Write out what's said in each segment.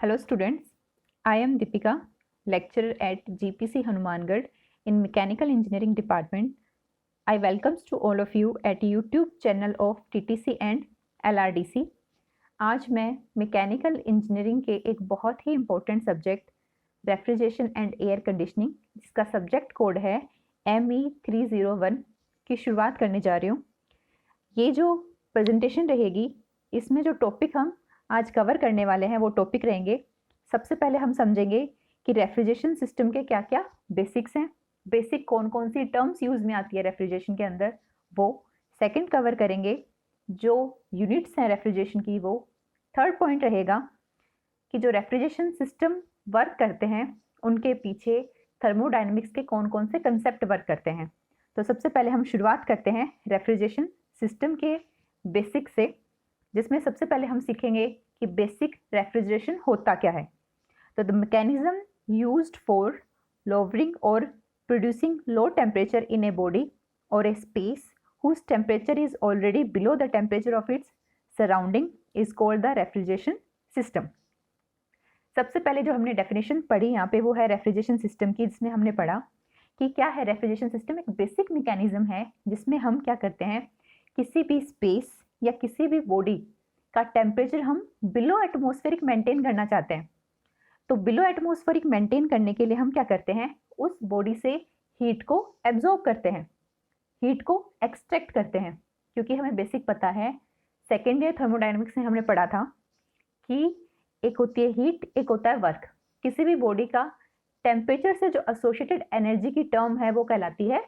Hello students, I am Deepika, lecturer at GPC Hanumangarh in Mechanical Engineering Department. I welcomes to all of you at YouTube channel of TTC and LRDC. आज मैं mechanical engineering के एक बहुत ही important subject refrigeration and air conditioning जिसका subject code है ME301 की शुरुआत करने जा रही हूँ। ये जो प्रेजेंटेशन रहेगी इसमें जो टॉपिक हम आज कवर करने वाले हैं वो टॉपिक रहेंगे। सबसे पहले हम समझेंगे कि रेफ्रिजरेशन सिस्टम के क्या क्या बेसिक्स हैं, बेसिक कौन कौन सी टर्म्स यूज़ में आती है रेफ्रिजरेशन के अंदर वो। सेकंड कवर करेंगे जो यूनिट्स हैं रेफ्रिजरेशन की वो। थर्ड पॉइंट रहेगा कि जो रेफ्रिजरेशन सिस्टम वर्क करते हैं उनके पीछे थर्मोडायनेमिक्स के कौन कौन से कंसेप्ट वर्क करते हैं। तो सबसे पहले हम शुरुआत करते हैं रेफ्रिजरेशन सिस्टम के बेसिक से, जिसमें सबसे पहले हम सीखेंगे कि बेसिक रेफ्रिजरेशन होता क्या है। तो the mechanism used for lowering और producing low temperature in a body और a space whose temperature is already below the temperature of its surrounding is called the refrigeration system. सबसे पहले जो हमने डेफिनेशन पढ़ी यहाँ पे वो है रेफ्रिजरेशन सिस्टम की, जिसमें हमने पढ़ा कि क्या है रेफ्रिजरेशन सिस्टम। एक बेसिक मैकेनिज्म है जिसमें हम क्या करते हैं, किसी भी स्पेस या किसी भी बॉडी का टेम्परेचर हम बिलो एटमॉस्फेरिक मेंटेन करना चाहते हैं। तो बिलो एटमॉस्फेरिक मेंटेन करने के लिए हम क्या करते हैं, उस बॉडी से हीट को एब्जॉर्ब करते हैं, हीट को एक्सट्रैक्ट करते हैं। क्योंकि हमें बेसिक पता है, सेकेंड ईयर थर्मोडायनेमिक्स में हमने पढ़ा था कि एक होती है हीट, एक होता है वर्क। किसी भी बॉडी का टेम्परेचर से जो एसोसिएटेड एनर्जी की टर्म है वो कहलाती है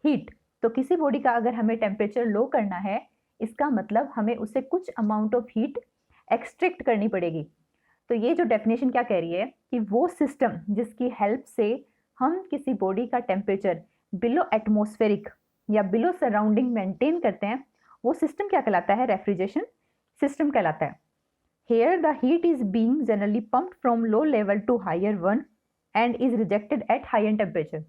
हीट। तो किसी बॉडी का अगर हमें टेम्परेचर लो करना है, इसका मतलब हमें उससे कुछ अमाउंट ऑफ हीट एक्सट्रैक्ट करनी पड़ेगी। तो ये जो डेफिनेशन क्या कह रही है कि वो सिस्टम जिसकी हेल्प से हम किसी बॉडी का टेम्परेचर बिलो एटमॉस्फेरिक या बिलो सराउंडिंग मेंटेन करते हैं, वो सिस्टम क्या कहलाता है, रेफ्रिजरेशन सिस्टम कहलाता है। Here the heat is being generally pumped from low level to higher one and is rejected at higher temperature.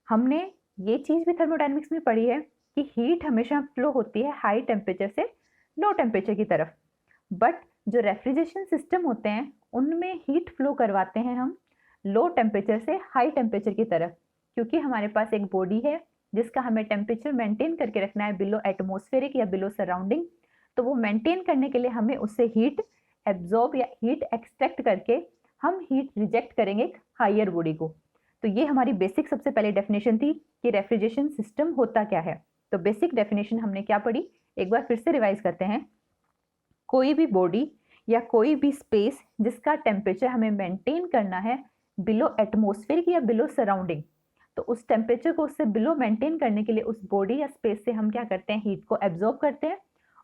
हमने ये चीज़ भी थर्मोडायनेमिक्स में पढ़ी है कि हीट हमेशा फ्लो होती है हाई टेम्परेचर से लो टेम्परेचर की तरफ, बट जो रेफ्रिजरेशन सिस्टम होते हैं उनमें हीट फ्लो करवाते हैं हम लो टेम्परेचर से हाई टेम्परेचर की तरफ। क्योंकि हमारे पास एक बॉडी है जिसका हमें टेम्परेचर मेंटेन करके रखना है बिलो एटमॉस्फेरिक या बिलो सराउंडिंग, तो वो मेंटेन करने के लिए हमें उससे हीट एब्जॉर्ब या हीट एक्सट्रैक्ट करके हम हीट रिजेक्ट करेंगे एक हायर बॉडी को। तो ये हमारी बेसिक सबसे पहले डेफिनेशन थी कि रेफ्रिजरेशन सिस्टम होता क्या है। तो बेसिक डेफिनेशन हमने क्या पढ़ी, एक बार फिर से रिवाइज करते हैं। कोई भी बॉडी या कोई भी स्पेस जिसका टेम्परेचर हमें मेंटेन करना है बिलो एटमॉस्फेरिक या बिलो सराउंडिंग, तो उस टेम्परेचर को उससे बिलो मेंटेन करने के लिए उस बॉडी या स्पेस से हम क्या करते हैं, हीट को एब्जॉर्ब करते हैं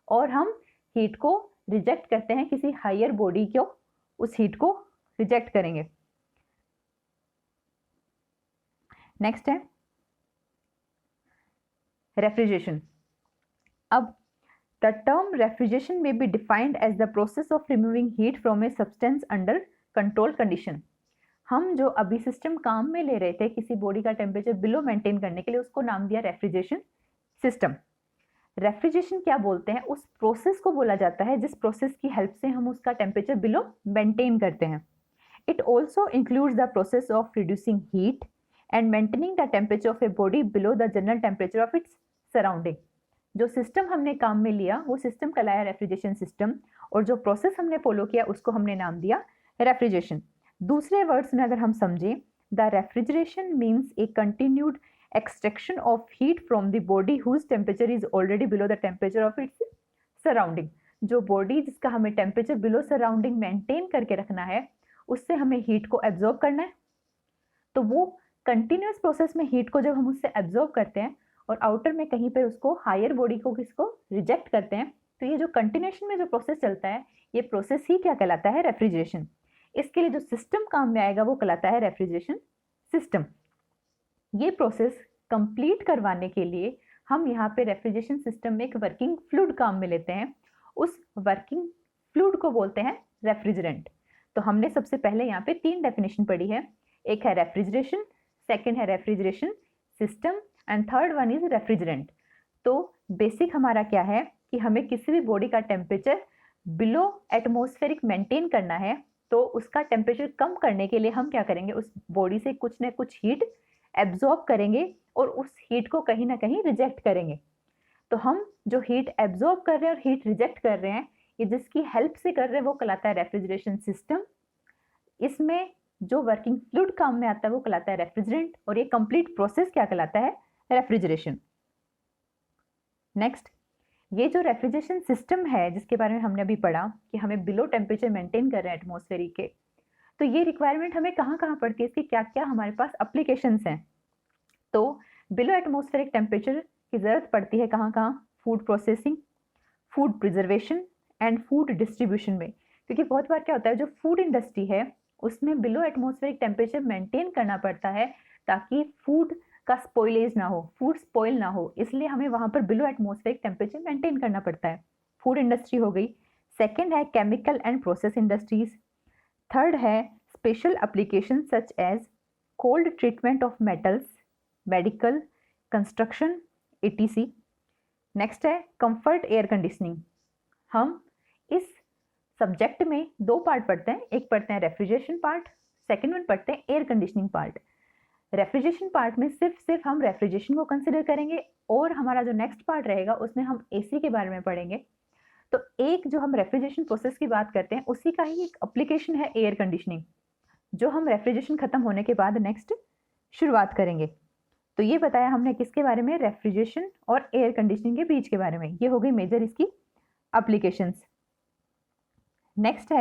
और हम हीट को रिजेक्ट करते हैं किसी हायर बॉडी को, उस हीट को रिजेक्ट करेंगे। नेक्स्ट है रेफ्रिजरेशन। अब the term refrigeration may be defined as the process of removing heat from a substance under control condition. हम जो अभी सिस्टम काम में ले रहे थे किसी बॉडी का टेम्परेचर बिलो मेंटेन करने के लिए, उसको नाम दिया रेफ्रिजरेशन सिस्टम। रेफ्रिजरेशन क्या बोलते हैं, उस प्रोसेस को बोला जाता है जिस प्रोसेस की हेल्प से हम उसका टेम्परेचर बिलो मेंटेन करते हैं। It also includes the process of reducing heat and maintaining the temperature of a body below the general temperature of its surrounding. जो सिस्टम हमने काम में लिया वो सिस्टम कहलाया रेफ्रिजरेशन सिस्टम, और जो प्रोसेस हमने फॉलो किया उसको हमने नाम दिया रेफ्रिजरेशन। दूसरे वर्ड्स में अगर हम समझें, the refrigeration means a continued extraction of heat from the body whose temperature is already below the temperature of its surrounding. जो बॉडी जिसका हमें टेम्परेचर बिलो सराउंडिंग मेंटेन करके रखना है, उससे हमें हीट को एब्जॉर्ब करना है। तो वो कंटिन्यूस प्रोसेस में हीट को जब हम उससे एब्जॉर्ब करते हैं और आउटर में कहीं पर उसको हायर बॉडी को किसको रिजेक्ट करते हैं, तो ये जो कंटिन्यूशन में जो प्रोसेस चलता है, ये प्रोसेस ही क्या कहलाता है, रेफ्रिजरेशन। इसके लिए जो सिस्टम काम में आएगा वो कहलाता है रेफ्रिजरेशन सिस्टम। ये प्रोसेस कंप्लीट करवाने के लिए हम यहाँ पे रेफ्रिजरेशन सिस्टम में एक वर्किंग फ्लूइड काम में लेते हैं। उस वर्किंग फ्लूइड को बोलते हैं रेफ्रिजरेंट। तो हमने सबसे पहले यहाँ पे 3 डेफिनेशन पढ़ी है, एक है रेफ्रिजरेशन, सेकेंड है refrigeration system and third one is refrigerant. तो बेसिक हमारा क्या है कि हमें किसी भी बॉडी का टेम्परेचर बिलो एटमॉस्फेरिक मेंटेन करना है, तो उसका टेम्परेचर कम करने के लिए हम क्या करेंगे, उस बॉडी से कुछ ना कुछ हीट एब्जॉर्ब करेंगे और उस हीट को कहीं ना कहीं रिजेक्ट करेंगे। तो हम जो हीट एब्जॉर्ब कर रहे हैं और हीट रिजेक्ट कर रहे हैं, ये जिसकी हेल्प से कर रहे हैं वो कहलाता है रेफ्रिजरेशन सिस्टम। इसमें जो वर्किंग फ्लूइड काम में आता है वो कहलाता है रेफ्रिजरेंट, और ये कंप्लीट प्रोसेस क्या कहलाता है, रेफ्रिजरेशन। नेक्स्ट, ये जो रेफ्रिजरेशन सिस्टम है जिसके बारे में हमने अभी पढ़ा कि हमें बिलो टेम्परेचर मेंटेन कर रहे हैं एटमॉस्फेयर के, तो ये रिक्वायरमेंट हमें कहाँ कहाँ पड़ती है, इसकी क्या क्या हमारे पास अप्लीकेशंस हैं। तो बिलो एटमॉस्फेरिक टेम्परेचर की जरूरत पड़ती है कहाँ कहाँ, food processing, food preservation and food distribution में। क्योंकि बहुत बार क्या होता है, जो फूड इंडस्ट्री है उसमें बिलो एटमॉस्फेरिक टेम्परेचर मेंटेन करना पड़ता है ताकि फूड का स्पॉइलेज ना हो, फूड स्पॉइल ना हो, इसलिए हमें वहाँ पर बिलो एटमॉस्फेरिक टेम्परेचर मेंटेन करना पड़ता है। फूड इंडस्ट्री हो गई। सेकेंड है chemical and process industries. Third है special application such as cold treatment of metals, medical, construction, etc। Next है कंफर्ट एयर कंडीशनिंग। हम इस सब्जेक्ट में दो पार्ट पढ़ते हैं, एक पढ़ते हैं रेफ्रिजरेशन पार्ट, सेकेंड वन पढ़ते हैं air conditioning part. Refrigeration part में सिर्फ हम रेफ्रिजरेशन को कंसिडर करेंगे, और हमारा जो नेक्स्ट पार्ट रहेगा उसमें हम एसी के बारे में पढ़ेंगे। तो एक जो हम रेफ्रिजरेशन प्रोसेस की बात करते हैं उसी का ही एक एप्लीकेशन है एयर कंडीशनिंग, जो हम रेफ्रिजरेशन खत्म होने के बाद नेक्स्ट शुरुआत करेंगे। तो ये बताया हमने किसके बारे में, रेफ्रिजरेशन और एयर कंडीशनिंग के बीच के बारे में। ये हो गई मेजर इसकी एप्लीकेशंस। नेक्स्ट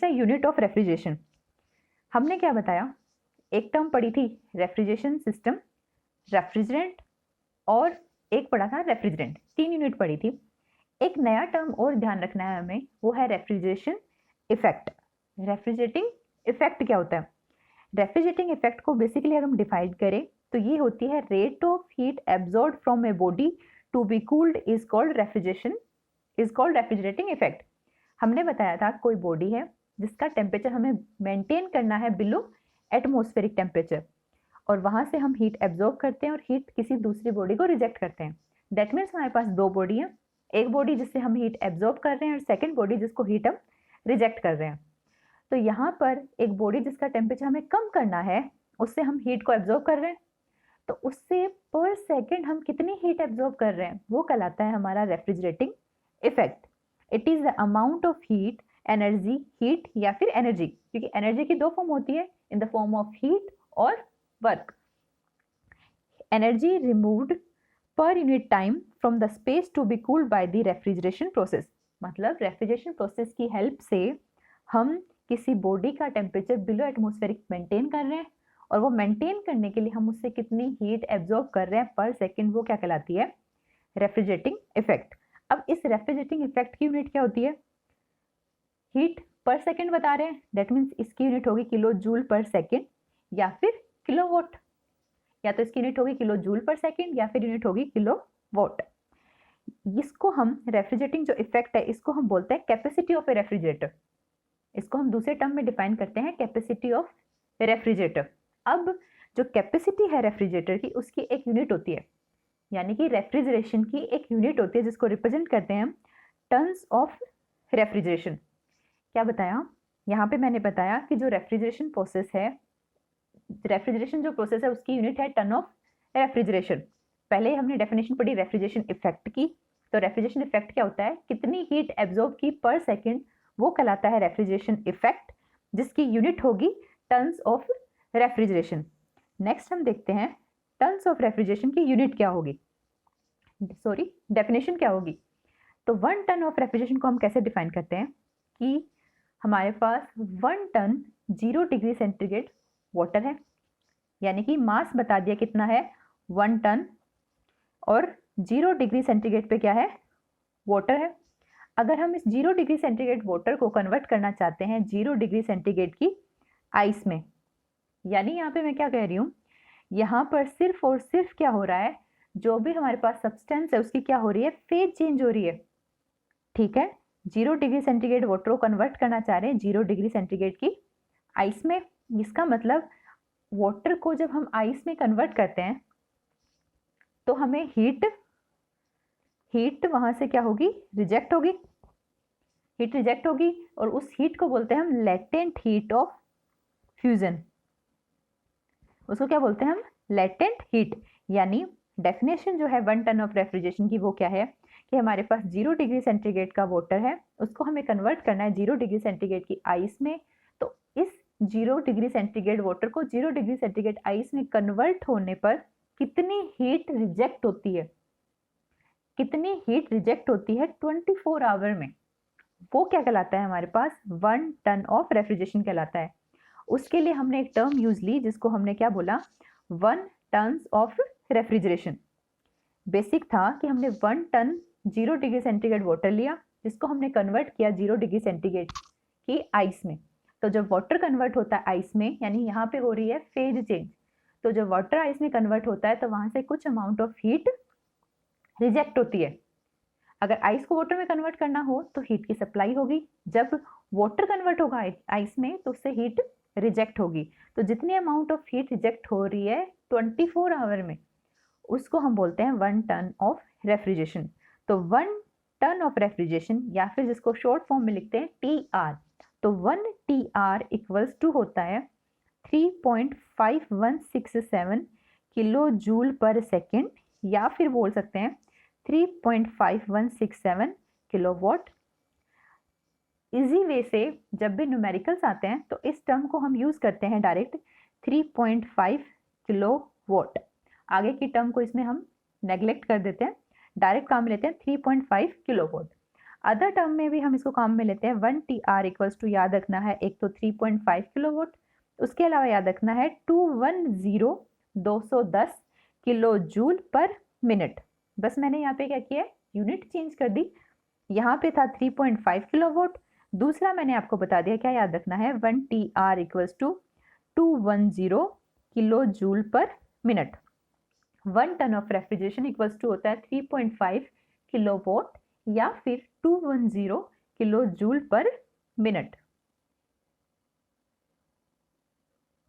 है यूनिट ऑफ रेफ्रिजरेशन। हमने क्या बताया, एक टर्म पढ़ी थी रेफ्रिजरेशन सिस्टम, रेफ्रिजरेंट, और एक पढ़ा था रेफ्रिजरेंट, 3 यूनिट पढ़ी थी। एक नया टर्म और ध्यान रखना है हमें, वो है रेफ्रिजरेशन इफेक्ट। रेफ्रिजरेटिंग इफेक्ट क्या होता है, रेफ्रिजरेटिंग इफेक्ट को बेसिकली अगर हम डिफाइन करें तो ये होती है rate of heat absorb from a body to be cooled is called refrigerating effect. हमने बताया था कोई बॉडी है जिसका टेम्परेचर हमें मेंटेन करना है बिलो एटमॉस्फेरिक टेम्परेचर, और वहां से हम हीट एब्जॉर्ब करते हैं और हीट किसी दूसरी बॉडी को रिजेक्ट करते हैं। दैट मीन्स हमारे पास दो बॉडी है, एक बॉडी जिससे हम हीट एब्जॉर्ब कर रहे हैं और सेकेंड बॉडी जिसको हीट हम रिजेक्ट कर रहे हैं। तो यहाँ पर एक बॉडी जिसका टेम्परेचर हमें कम करना है, उससे हम हीट को एब्जॉर्ब कर रहे हैं, तो उससे पर सेकेंड हम कितनी हीट एब्जॉर्ब कर रहे हैं वो कहलाता है हमारा refrigerating effect. It is the amount of heat, energy, heat या फिर एनर्जी, क्योंकि एनर्जी की दो फॉर्म होती है, in the form of heat और work. Energy removed per unit time from the space to be cooled by the refrigeration process. मतलब refrigeration process की हेल्प से हम किसी बॉडी का टेम्परेचर बिलो एटमॉस्फेरिक मेंटेन कर रहे हैं, और वो मेंटेन करने के लिए हम उससे कितनी हीट एब्जॉर्ब कर रहे हैं पर सेकेंड, वो क्या कहलाती है, रेफ्रिजरेटिंग इफेक्ट। अब इस रेफ्रिजरेटिंग इफेक्ट की यूनिट क्या होती है, हीट पर सेकेंड बता रहे हैं, दैट मीन्स इसकी यूनिट होगी किलो जूल पर सेकेंड या फिर किलोवाट, या तो इसकी यूनिट होगी किलो जूल पर सेकेंड या फिर यूनिट होगी किलोवाट। इसको हम रेफ्रिजरेटिंग जो इफेक्ट है इसको हम बोलते हैं कैपेसिटी ऑफ ए रेफ्रिजरेटर। इसको हम दूसरे टर्म में डिफाइन करते हैं कैपेसिटी ऑफ रेफ्रिजरेटर। अब जो कैपेसिटी है रेफ्रिजरेटर की उसकी एक यूनिट होती है, यानी कि रेफ्रिजरेशन की एक यूनिट होती है जिसको रिप्रेजेंट करते हैं हम टन्स ऑफ रेफ्रिजरेशन। क्या बताया, यहाँ पे मैंने बताया कि जो रेफ्रिजरेशन प्रोसेस है, रेफ्रिजरेशन जो प्रोसेस है उसकी यूनिट है टन ऑफ रेफ्रिजरेशन। पहले हमने डेफिनेशन पढ़ी रेफ्रिजरेशन इफेक्ट की, तो रेफ्रिजरेशन इफेक्ट क्या होता है, कितनी हीट एब्जॉर्ब की पर सेकेंड, वो कहलाता है रेफ्रिजरेशन इफेक्ट, जिसकी यूनिट होगी टन्स ऑफ रेफ्रिजरेशन। नेक्स्ट हम देखते हैं टन्स ऑफ रेफ्रिजरेशन की यूनिट क्या होगी, सॉरी डेफिनेशन क्या होगी। तो 1 टन ऑफ रेफ्रिजरेशन को हम कैसे डिफाइन करते हैं कि हमारे पास 1 टन 0 डिग्री सेंटीग्रेड वाटर है, यानी कि मास बता दिया कितना है 1 टन, और 0 डिग्री सेंटीग्रेड पे क्या है, वाटर है। अगर हम इस 0 डिग्री सेंटीग्रेड वाटर को कन्वर्ट करना चाहते हैं 0 डिग्री सेंटीग्रेड की आइस में, यानी यहाँ पे मैं क्या कह रही हूँ, यहाँ पर सिर्फ और सिर्फ क्या हो रहा है, जो भी हमारे पास सब्सटेंस है उसकी क्या हो रही है, फेज चेंज हो रही है। ठीक है, 0 डिग्री सेंटीग्रेड वाटर को कन्वर्ट करना चाह रहे हैं 0 डिग्री सेंटीग्रेड की आइस में। इसका मतलब वाटर को जब हम आइस में कन्वर्ट करते हैं तो हमें हीट वहां से क्या होगी, रिजेक्ट होगी। हीट रिजेक्ट होगी और उस हीट को बोलते हैं हम लेटेंट हीट ऑफ फ्यूजन। उसको क्या बोलते हैं हम? Latent heat. यानी डेफिनेशन जो है 1 टन ऑफ रेफ्रिजरेशन की वो क्या है कि हमारे पास 0 डिग्री सेंटीग्रेड का वाटर है, उसको हमें कन्वर्ट करना है 0 डिग्री सेंटीग्रेड की आइस में। तो इस 0 डिग्री सेंटीग्रेड वाटर को 0 डिग्री सेंटीग्रेड आइस में कन्वर्ट होने पर कितनी हीट रिजेक्ट होती है, कितनी हीट रिजेक्ट होती है 24 आवर में, वो क्या कहलाता है हमारे पास? 1 टन ऑफ रेफ्रिजरेशन कहलाता है। उसके लिए हमने एक टर्म यूज ली जिसको हमने क्या बोला? 1 टन ऑफ रेफ्रिजरेशन। बेसिक था कि हमने 1 टन 0 डिग्री सेंटीग्रेड वाटर लिया जिसको हमने कन्वर्ट किया 0 डिग्री सेंटीग्रेड की आइस में। तो जब वाटर कन्वर्ट होता है आइस में, यानी यहाँ पे हो रही है फेज चेंज, तो जब वाटर आइस में कन्वर्ट होता है तो वहां से कुछ अमाउंट ऑफ हीट रिजेक्ट होती है। अगर आइस को वाटर में कन्वर्ट करना हो तो हीट की सप्लाई होगी, जब वाटर कन्वर्ट होगा आइस में तो उससे हीट रिजेक्ट होगी। तो जितनी अमाउंट ऑफ हीट रिजेक्ट हो रही है 24 आवर में, उसको हम बोलते हैं 1 टन ऑफ रेफ्रिजरेशन। तो 1 टन ऑफ रेफ्रिजरेशन, या फिर जिसको शॉर्ट फॉर्म में लिखते हैं TR, तो 1 TR इक्वल्स टू होता है 3.5167 किलो जूल पर सेकेंड, या फिर बोल सकते हैं 3.5167 किलोवाट। इजी वे से जब भी न्यूमेरिकल्स आते हैं तो इस टर्म को हम यूज करते हैं डायरेक्ट 3.5 किलोवाट। आगे की टर्म को इसमें हम नेग्लेक्ट कर देते हैं, डायरेक्ट काम में लेते हैं 3.5 किलोवाट। अदर टर्म में भी हम इसको काम में लेते हैं 1 TR इक्वल्स टू, याद रखना है एक तो 3.5 किलोवाट, उसके अलावा याद रखना है 210 किलो जूल पर मिनट। बस मैंने यहाँ पे क्या किया है, यूनिट चेंज कर दी। यहाँ पे था 3.5 किलोवाट, दूसरा मैंने आपको बता दिया क्या याद रखना है, 1 TR equals to 210 kilo joule per minute. 1 ton of refrigeration equals to होता है 3.5 किलोवाट या फिर 210 किलो जूल पर मिनट।